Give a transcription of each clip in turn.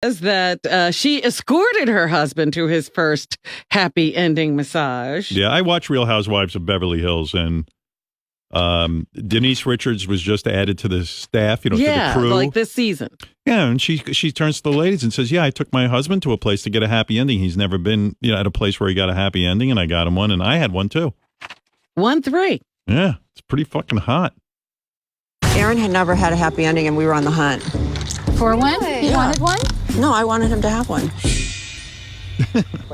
Is that she escorted her husband to his first happy ending massage. Yeah, I watch Real Housewives of Beverly Hills, and Denise Richards was just added to the staff, to the crew. Like this season. Yeah, and she turns to the ladies and says, I took my husband to a place to get a happy ending. He's never been at a place where he got a happy ending, and I got him one, and I had one too. 1-3. Yeah, it's pretty fucking hot. Aaron had never had a happy ending, and we were on the hunt. For one? You wanted one? No, I wanted him to have one.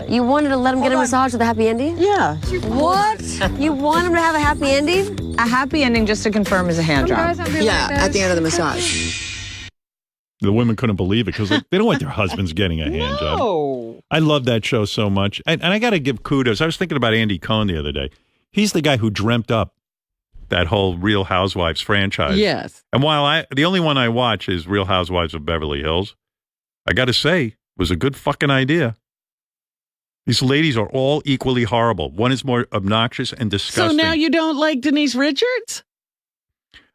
You wanted to let him get a massage with a happy ending? Yeah. What? You want him to have a happy ending? A happy ending, just to confirm, is a hand job. Yeah, at the end of the massage. The women couldn't believe it because they don't want their husbands getting a hand job. I love that show so much. And I got to give kudos. I was thinking about Andy Cohen the other day. He's the guy who dreamt up that whole Real Housewives franchise. Yes. And while the only one I watch is Real Housewives of Beverly Hills, I got to say, it was a good fucking idea. These ladies are all equally horrible. One is more obnoxious and disgusting. So now you don't like Denise Richards?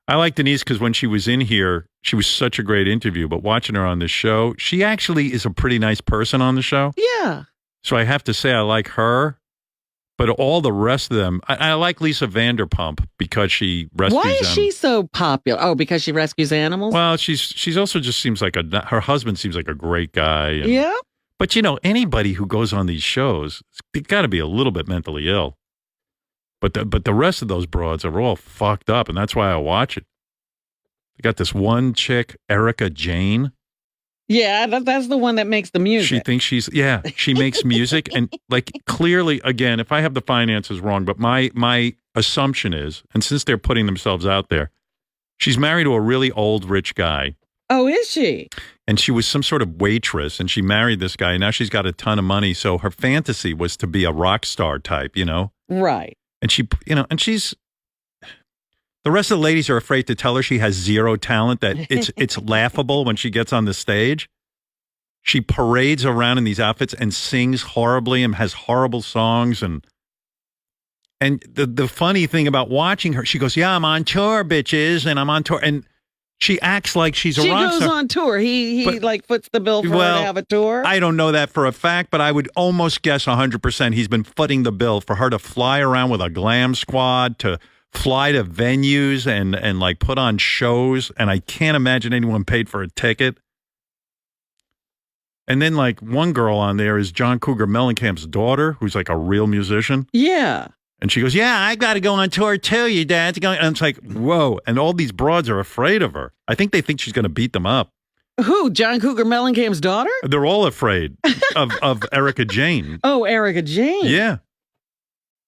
I like Denise because when she was in here, she was such a great interview. But watching her on this show, she actually is a pretty nice person on the show. Yeah. So I have to say I like her. But all the rest of them, I like Lisa Vanderpump because she rescues them. Why is she so popular? Oh, because she rescues animals? Well, she's also just seems like her husband seems like a great guy. And, yeah. But, anybody who goes on these shows, they got to be a little bit mentally ill. But the rest of those broads are all fucked up, and that's why I watch it. They got this one chick, Erica Jane. Yeah, that's the one that makes the music. She thinks she makes music. And clearly, again, if I have the finances wrong, but my assumption is, and since they're putting themselves out there, she's married to a really old, rich guy. Oh, is she? And she was some sort of waitress, and she married this guy. And now she's got a ton of money. So her fantasy was to be a rock star type, Right. And and she's... The rest of the ladies are afraid to tell her she has zero talent, that it's laughable when she gets on the stage. She parades around in these outfits and sings horribly and has horrible songs. And the funny thing about watching her, she goes, yeah, I'm on tour, bitches, and I'm on tour. And she acts like she's a rock star. She goes on tour. He foots the bill for her to have a tour. I don't know that for a fact, but I would almost guess 100% he's been footing the bill for her to fly around with a glam squad, to fly to venues and put on shows, and I can't imagine anyone paid for a ticket. And then one girl on there is John Cougar Mellencamp's daughter, who's a real musician. Yeah. And she goes, yeah, I got to go on tour too, your dad's going. And it's like, whoa. And all these broads are afraid of her. I think they think she's going to beat them up. Who? John Cougar Mellencamp's daughter? They're all afraid of Erica Jane. Oh, Erica Jane. Yeah.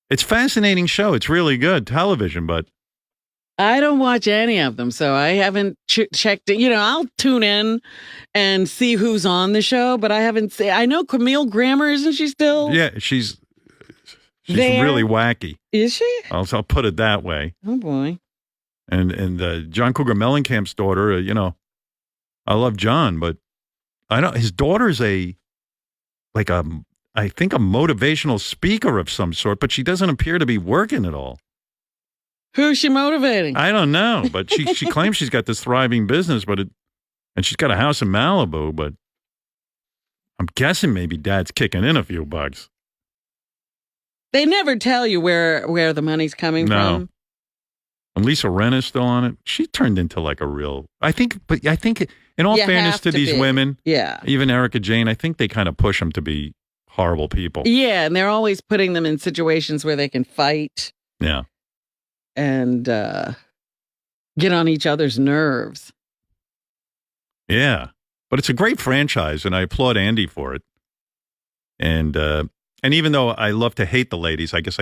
It's a fascinating show. It's really good television, but I don't watch any of them, so I haven't checked it. I'll tune in and see who's on the show, but I haven't seen. I know Camille Grammer, isn't she still? Yeah, she's there? Really wacky. Is she? I'll put it that way. Oh boy. And John Cougar Mellencamp's daughter, I love John, but I know his daughter's I think a motivational speaker of some sort, but she doesn't appear to be working at all. Who's she motivating? I don't know, but she claims she's got this thriving business, and she's got a house in Malibu, but I'm guessing maybe Dad's kicking in a few bucks. They never tell you where the money's coming from. And Lisa Rinna is still on it. She turned into a real, I think in all fairness to these women, even Erica Jane, I think they kind of push them to be horrible people. Yeah, and they're always putting them in situations where they can fight. Yeah. And get on each other's nerves. Yeah. But it's a great franchise, and I applaud Andy for it. And even though I love to hate the ladies, I guess I